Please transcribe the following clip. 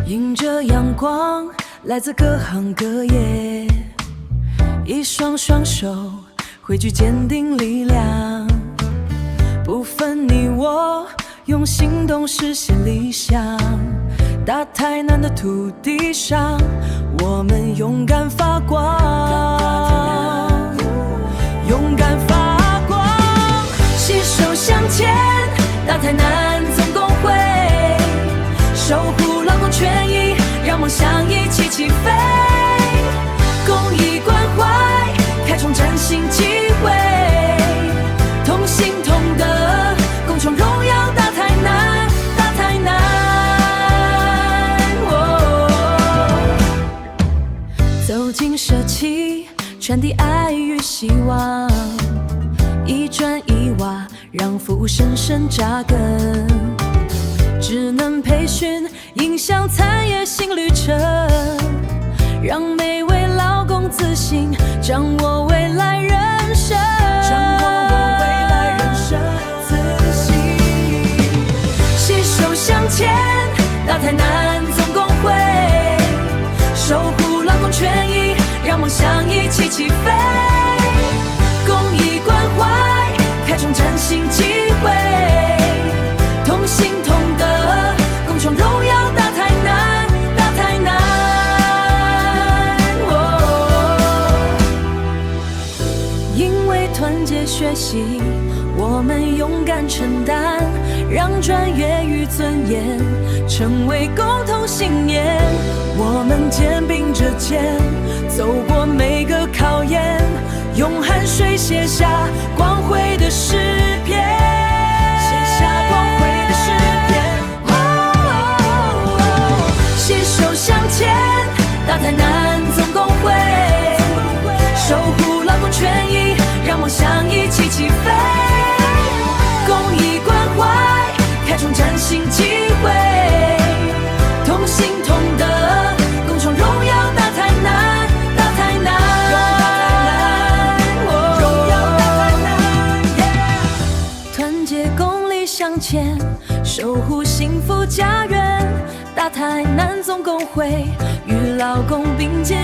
迎着陽光，來自各行各業，一雙雙手匯聚堅定力量，不分你我，用行動實現理想。大台南的土地上，我們勇敢發光，勇敢發光，攜手向前，大台南總工會，守護勞工權益，讓夢想一起起飛，公益關懷，開創嶄新機會，同心同德，共創榮耀大台南，大台南。走進社區，傳遞愛與希望，一磚一瓦，讓服務深深扎根。智能培訓，影響產業新旅程，讓每位勞工自信，掌握未來人生，掌握我未來人生，自信。攜手向前，大台南總工會，守護勞工權益，讓夢想一起起飛，公益關懷，開創嶄新機會，同心同德，共創榮耀大台南，大台南。因為團結學習，我們勇敢承擔，讓專業與尊嚴成為共同信念。我們肩並着肩，走過每個考驗，用汗水寫下光輝的詩篇，寫下光輝的詩篇。攜手向前，大台南總工會，守護勞工權益，讓夢想一起起飛，公益關懷，開創嶄新機會，同心同德，共創榮耀大台南，大台南，榮耀大台南，團結共力向前，守護幸福家園。大台南總工會與勞工並肩